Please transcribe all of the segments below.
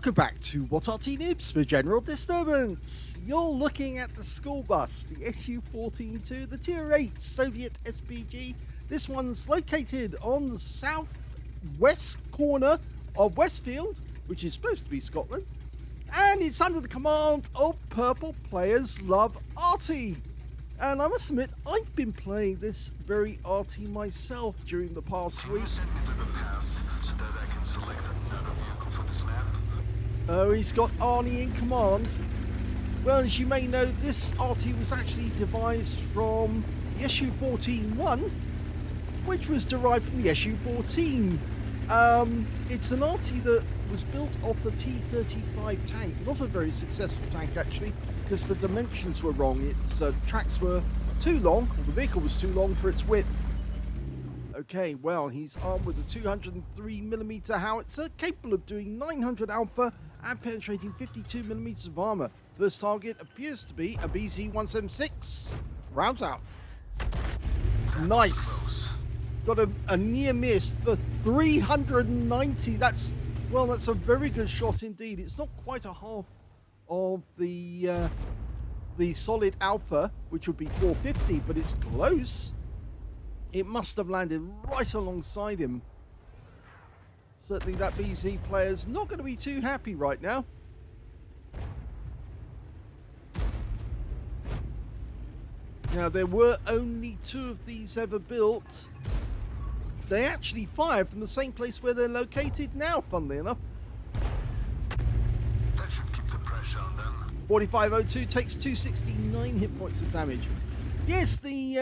Welcome back to What Arty Noobs for General Disturbance. You're looking at the school bus, the SU-14-2, the Tier 8 Soviet SPG. This one's located on the southwest corner of Westfield, which is supposed to be Scotland, and it's under the command of PurplePlayersLoveArty. And I must admit, I've been playing this very arty myself during the past week. Oh, he's got Arty in command. Well, as you may know, this Arty was actually devised from the SU-14-1, which was derived from the SU-14. It's an Arty that was built off the T-35 tank. Not a very successful tank, actually, because the dimensions were wrong. Its tracks were too long, or the vehicle was too long for its width. Okay, well, he's armed with a 203mm howitzer, capable of doing 900 alpha and penetrating 52mm of armor. First target appears to be a BZ-176. Rounds out. Nice. Got a near miss for 390. That's a very good shot indeed. It's not quite a half of the solid alpha, which would be 450, but it's close. It must have landed right alongside him. Certainly that BZ player's not going to be too happy right now. Now, there were only 2 of these ever built. They actually fire from the same place where they're located now, funnily enough. That should keep the pressure on them. 4502 takes 269 hit points of damage. Yes, the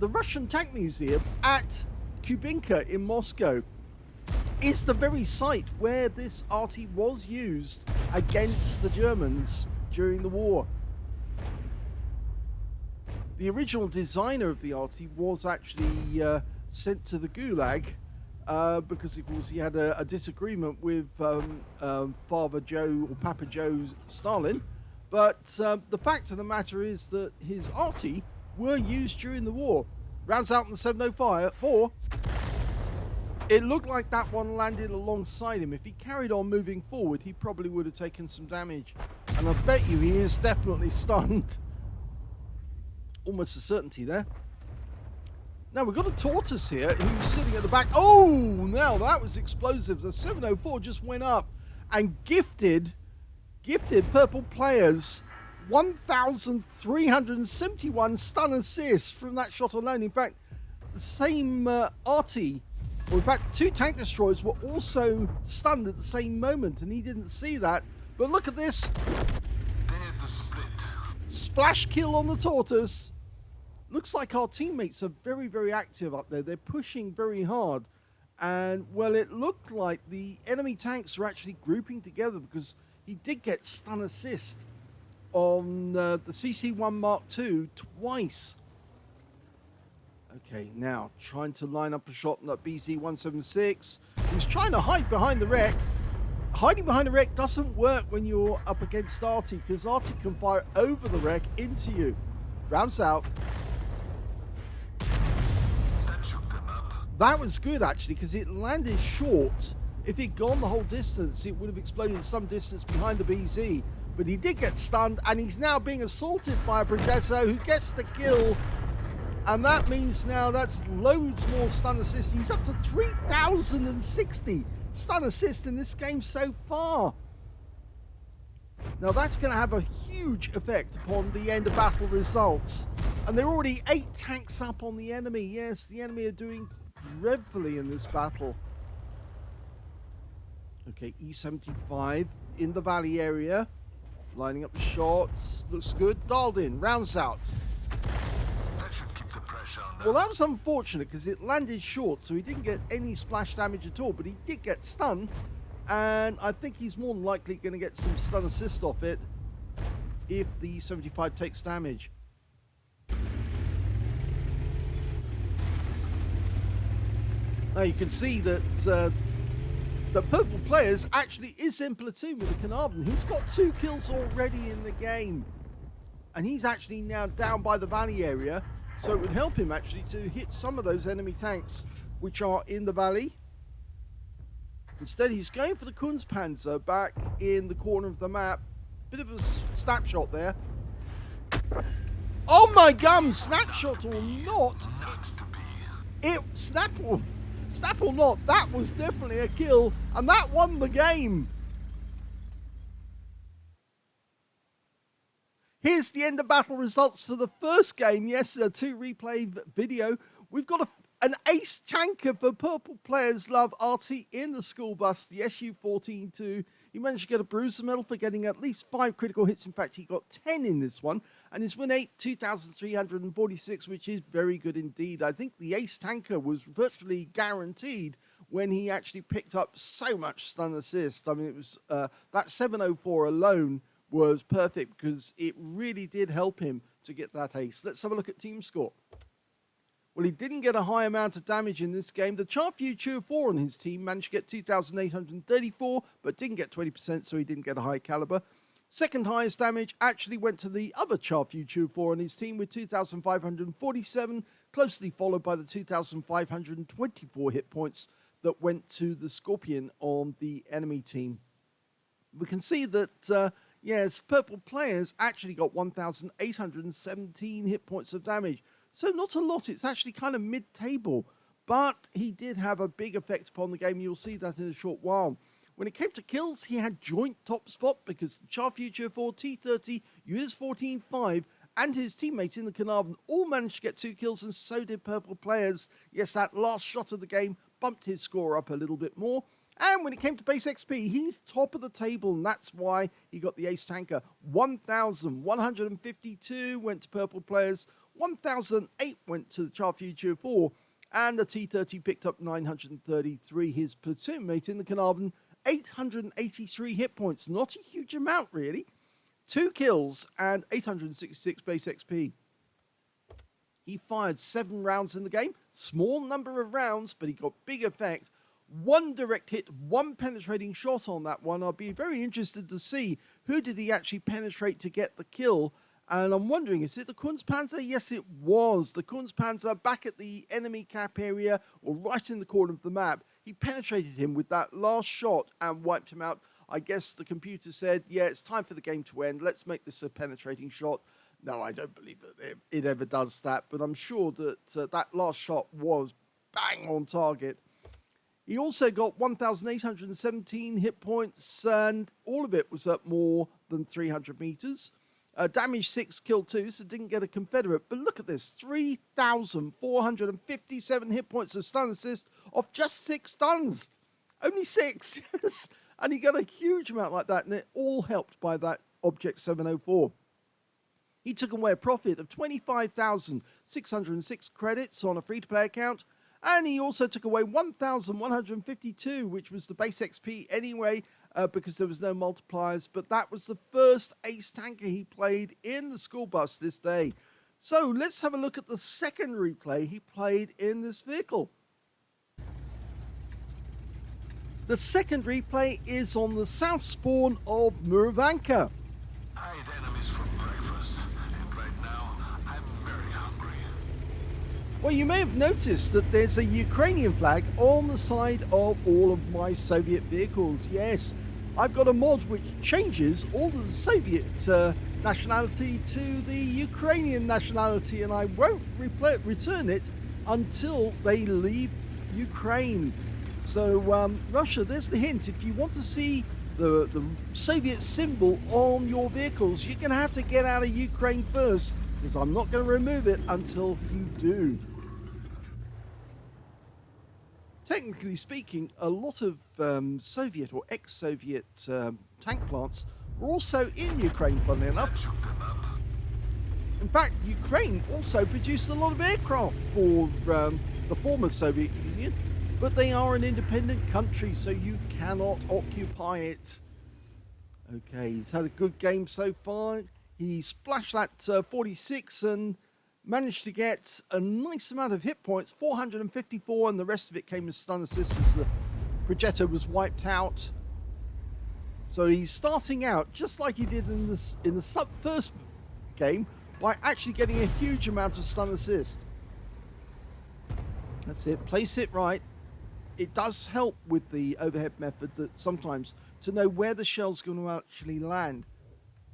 Russian Tank Museum at Kubinka in Moscow is the very site where this Arty was used against the Germans during the war. The original designer of the Arty was actually sent to the Gulag because, of course, he had a disagreement with Father Joe or Papa Joe Stalin. But the fact of the matter is that his Arty were used during the war. Rounds out in the 704. It looked like that one landed alongside him. If he carried on moving forward, he probably would have taken some damage. And I bet you he is definitely stunned. Almost a certainty there. Now we've got a tortoise here who's sitting at the back. Oh, now that was explosive. The 704 just went up and gifted Purple Players 1,371 stun assists from that shot alone. In fact, the same Arty, or in fact 2 tank destroyers, were also stunned at the same moment, and he didn't see that. But look at this. Splash kill on the tortoise. Looks like our teammates are very, very active up there. They're pushing very hard. And, well, it looked like the enemy tanks were actually grouping together because he did get stun assist on the CC-1 Mark II twice. Okay, now trying to line up a shot on that BZ-176. He's trying to hide behind the wreck. Hiding behind the wreck doesn't work when you're up against Arty, because Arty can fire over the wreck into you. Rounds out. That shook them up. That was good, actually, because it landed short. If he'd gone the whole distance, it would have exploded some distance behind the BZ. But he did get stunned, and he's now being assaulted by a Progesso who gets the kill. And that means now that's loads more stun assists. He's up to 3,060 stun assists in this game so far. Now that's going to have a huge effect upon the end of battle results. And there are already 8 tanks up on the enemy. Yes, the enemy are doing dreadfully in this battle. Okay, E75 in the valley area. Lining up the shots. Looks good. Dialed in. Rounds out. That should keep the pressure on them. Well, that was unfortunate because it landed short, so he didn't get any splash damage at all, but he did get stunned, and I think he's more than likely going to get some stun assist off it if the 75 takes damage. Now you can see that the Purple Players actually is in platoon with the Carnarvon, who's got 2 kills already in the game. And he's actually now down by the valley area, so it would help him actually to hit some of those enemy tanks which are in the valley. Instead, he's going for the Kunstpanzer back in the corner of the map. Bit of a snapshot there. Oh my gum! Snapshot or not, snap or not, that was definitely a kill, and that won the game. Here's the end of battle results for the first game. Yes, a 2 replay video. We've got an ace tanker for PurplePlayersLoveArty in the school bus, the SU-14-2. He managed to get a bruiser medal for getting at least 5 critical hits. In fact, he got 10 in this one. And his win 8, 2,346, which is very good indeed. I think the ace tanker was virtually guaranteed when he actually picked up so much stun assist. I mean, it was that 704 alone was perfect because it really did help him to get that ace. Let's have a look at team score. Well, he didn't get a high amount of damage in this game. The Shure on his team managed to get 2,834, but didn't get 20%, so he didn't get a high caliber. Second highest damage actually went to the other Shure on his team with 2,547, closely followed by the 2,524 hit points that went to the Scorpion on the enemy team. We can see that, yes, Purple Players actually got 1,817 hit points of damage. So not a lot, it's actually kind of mid-table, but he did have a big effect upon the game. You'll see that in a short while. When it came to kills, he had joint top spot because the Shure T30, US-14-5, and his teammate in the Carnarvon all managed to get 2 kills, and so did Purple Players. Yes, that last shot of the game bumped his score up a little bit more. And when it came to base XP, he's top of the table, and that's why he got the ace tanker. 1,152 went to Purple Players, 1,008 went to the Shure 4, and the T30 picked up 933. His platoon mate in the Carnarvon, 883 hit points. Not a huge amount, really. 2 kills and 866 base XP. He fired 7 rounds in the game. Small number of rounds, but he got big effect. 1 direct hit, 1 penetrating shot on that one. I'll be very interested to see who did he actually penetrate to get the kill. And I'm wondering, is it the Kunstpanzer? Yes, it was. The Kunstpanzer back at the enemy cap area, or right in the corner of the map. He penetrated him with that last shot and wiped him out. I guess the computer said, yeah, it's time for the game to end. Let's make this a penetrating shot. No, I don't believe that it ever does that. But I'm sure that that last shot was bang on target. He also got 1,817 hit points, and all of it was at more than 300 meters. Damage 6, kill 2, so didn't get a Confederate. But look at this, 3,457 hit points of stun assist off just 6 stuns. Only 6, yes. And he got a huge amount like that, and it all helped by that Object 704. He took away a profit of 25,606 credits on a free-to-play account, and he also took away 1,152, which was the base XP anyway, because there was no multipliers, but that was the first ace tanker he played in the school bus this day. So let's have a look at the second replay he played in this vehicle. The second replay is on the south spawn of Murovanka. I ate enemies for breakfast, and right now I'm very hungry. Well, you may have noticed that there's a Ukrainian flag on the side of all of my Soviet vehicles. Yes, I've got a mod which changes all of the Soviet nationality to the Ukrainian nationality, and I won't return it until they leave Ukraine. So, Russia, there's the hint. If you want to see the Soviet symbol on your vehicles, you're going to have to get out of Ukraine first, because I'm not going to remove it until you do. Technically speaking, a lot of Soviet or ex-Soviet tank plants were also in Ukraine, funnily enough. In fact, Ukraine also produced a lot of aircraft for the former Soviet Union, but they are an independent country, so you cannot occupy it. Okay, he's had a good game so far. He splashed that 46 and managed to get a nice amount of hit points, 454, and the rest of it came as stun assist as the projector was wiped out. So he's starting out just like he did in the first game by actually getting a huge amount of stun assist. That's it. Place it right. it does help with the overhead method that sometimes to know where the shell's going to actually land.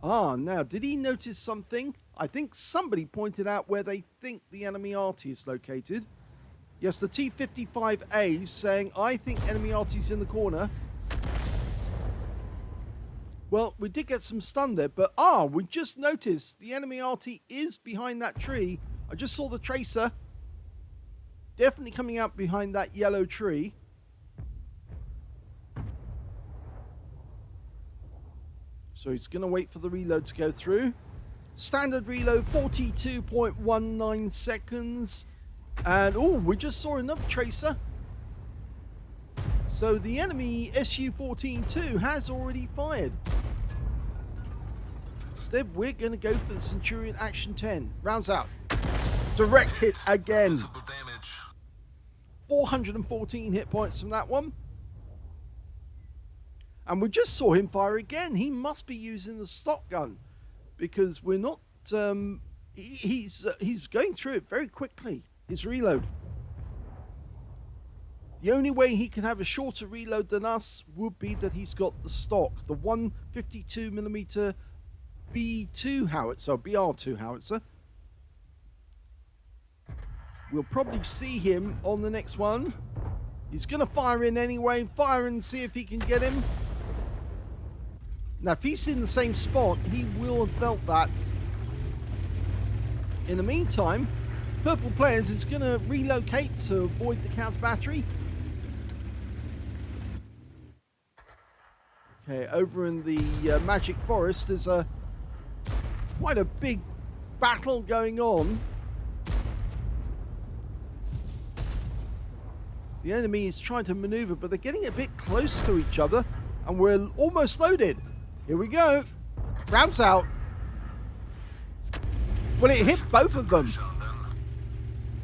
Ah, now, did he notice something? I think somebody pointed out where they think the enemy Arty is located. Yes, the T-55A is saying, I think enemy Arty's in the corner. Well, we did get some stun there, but we just noticed the enemy Arty is behind that tree. I just saw the tracer. Definitely coming out behind that yellow tree. So he's going to wait for the reload to go through. Standard reload, 42.19 seconds. And, we just saw another tracer. So the enemy SU-14-2 has already fired. Instead, we're going to go for the Centurion Action 10. Rounds out. Direct hit again. 414 hit points from that one. And we just saw him fire again. He must be using the stock gun because we're not. He's going through it very quickly. His reload. The only way he can have a shorter reload than us would be that he's got the stock, the 152mm B2 howitzer, BR2 howitzer. We'll probably see him on the next one. He's going to fire in anyway. Fire and see if he can get him. Now, if he's in the same spot, he will have felt that. In the meantime, Purple Players is going to relocate to avoid the counter battery. Okay, over in the Magic Forest, there's quite a big battle going on. The enemy is trying to maneuver, but they're getting a bit close to each other, and we're almost loaded. Here we go. Rounds out. Well, it hit both of them.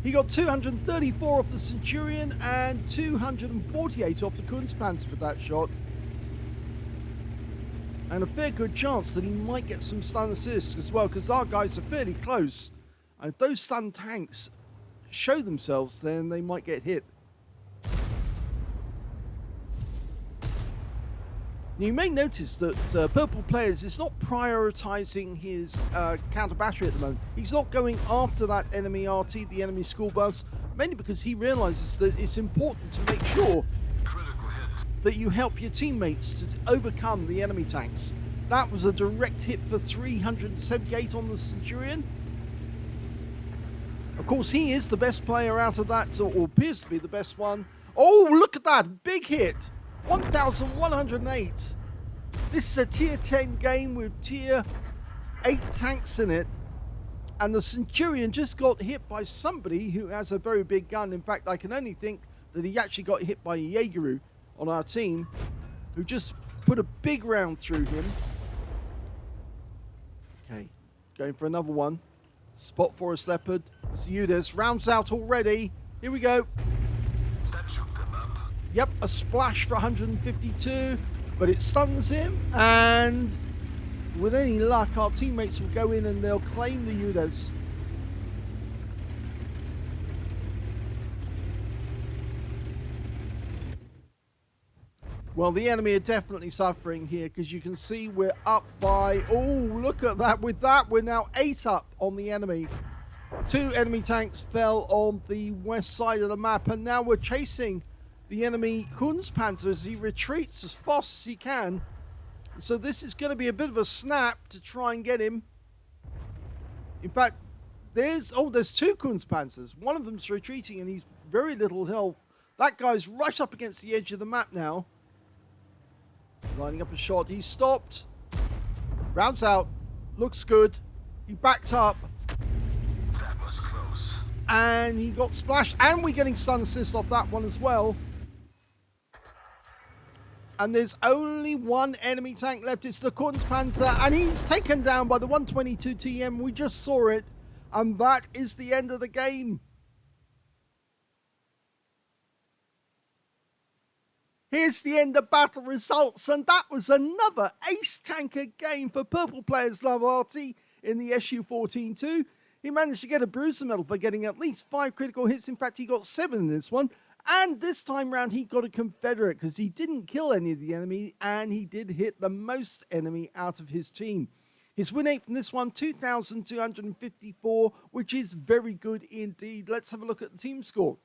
He got 234 off the Centurion and 248 off the Kunstpanzer for that shot. And a fair good chance that he might get some stun assists as well, because our guys are fairly close. And if those stun tanks show themselves, then they might get hit. You may notice that Purple Players is not prioritizing his counter battery at the moment. He's not going after that enemy Arty, the enemy school bus, mainly because he realizes that it's important to make sure that you help your teammates to overcome the enemy tanks. That was a direct hit for 378 on the Centurion. Of course, he is the best player out of that, or appears to be the best one. Oh, look at that, big hit. 1,108. This is a tier 10 game with tier 8 tanks in it. And the Centurion just got hit by somebody who has a very big gun. In fact, I can only think that he actually got hit by a Jaegeru on our team, who just put a big round through him. Okay, going for another one. Spot Forest Leopard. Zeudes rounds out already. Here we go. Yep, a splash for 152, but it stuns him, and with any luck, our teammates will go in and they'll claim the Zeudes. Well, the enemy are definitely suffering here, because you can see we're up by, look at that. With that, we're now 8 up on the enemy. 2 enemy tanks fell on the west side of the map, and now we're chasing the enemy Kunstpanzer as he retreats as fast as he can. So this is going to be a bit of a snap to try and get him. In fact, there's 2 Kunstpanzers. One of them's retreating and he's very little health. That guy's right up against the edge of the map now. Lining up a shot. He's stopped. Rounds out. Looks good. He backed up. That was close. And he got splashed. And we're getting stun assist off that one as well. And there's only one enemy tank left. It's the Kunstpanzer, and he's taken down by the 122 TM. We just saw it, and that is the end of the game. Here's the end of battle results, and that was another ace tanker game for PurplePlayersLoveArty in the SU-14-2. He managed to get a bruiser medal for getting at least 5 critical hits. In fact, he got 7 in this one. And this time round, he got a Confederate because he didn't kill any of the enemy and he did hit the most enemy out of his team. His win rate from this one, 2,254, which is very good indeed. Let's have a look at the team score.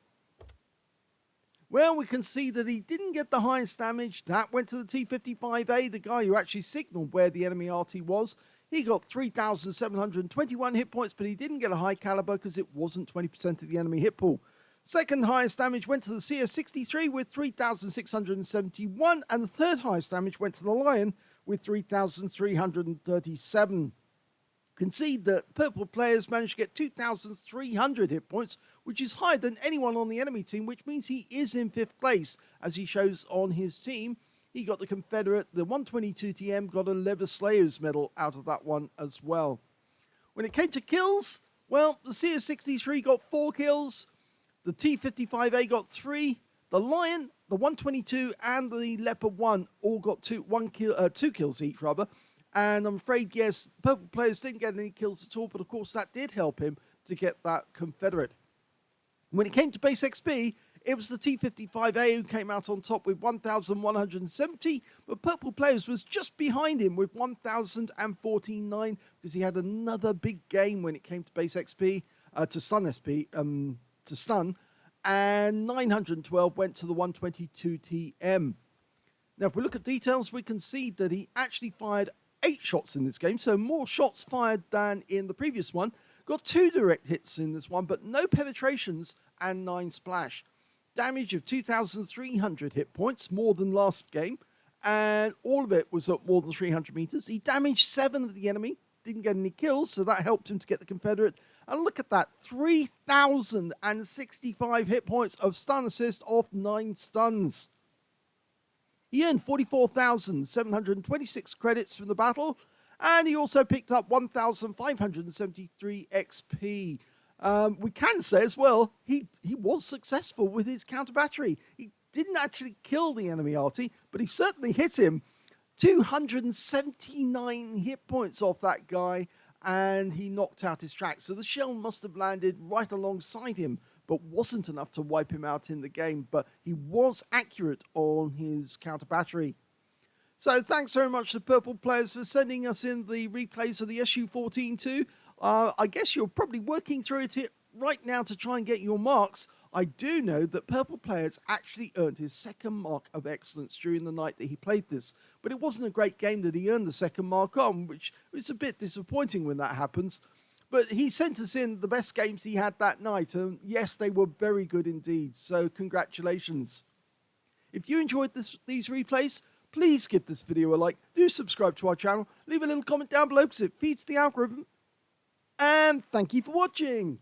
Well, we can see that he didn't get the highest damage. That went to the T-55A, the guy who actually signaled where the enemy Arty was. He got 3,721 hit points, but he didn't get a high caliber because it wasn't 20% of the enemy hit pool. Second highest damage went to the CS-63 with 3,671, and the third highest damage went to the Lion with 3,337. You can see that Purple Players managed to get 2,300 hit points, which is higher than anyone on the enemy team, which means he is in 5th place, as he shows on his team. He got the Confederate, the 122 TM got a Leather Slayers medal out of that one as well. When it came to kills, well, the CS-63 got 4 kills, the T-55A got 3, the Lion, the 122 and the Leopard 1 all got 2 kills each, rather. And I'm afraid, yes, Purple Players didn't get any kills at all, but of course that did help him to get that Confederate. When it came to base XP, it was the T-55A who came out on top with 1,170, but Purple Players was just behind him with 1,049 because he had another big game when it came to base XP, to stun, and 912 went to the 122 TM. Now, if we look at details, we can see that he actually fired 8 shots in this game, so more shots fired than in the previous one. Got 2 direct hits in this one, but no penetrations and 9 splash. Damage of 2,300 hit points, more than last game, and all of it was up more than 300 meters. He damaged 7 of the enemy, didn't get any kills, so that helped him to get the Confederate. And look at that, 3,065 hit points of stun assist off 9 stuns. He earned 44,726 credits from the battle, and he also picked up 1,573 XP. We can say as well, he was successful with his counter battery. He didn't actually kill the enemy Arty, but he certainly hit him. 279 hit points off that guy, and he knocked out his track. So the shell must have landed right alongside him, but wasn't enough to wipe him out in the game. But he was accurate on his counter battery. So thanks very much to Purple Players for sending us in the replays of the SU-14-2. I guess you're probably working through it right now to try and get your marks. I do know that Purple Players actually earned his 2nd mark of excellence during the night that he played this, but it wasn't a great game that he earned the 2nd mark on, which is a bit disappointing when that happens. But he sent us in the best games he had that night, and yes, they were very good indeed, so congratulations. If you enjoyed these replays, please give this video a like, do subscribe to our channel, leave a little comment down below because it feeds the algorithm, and thank you for watching.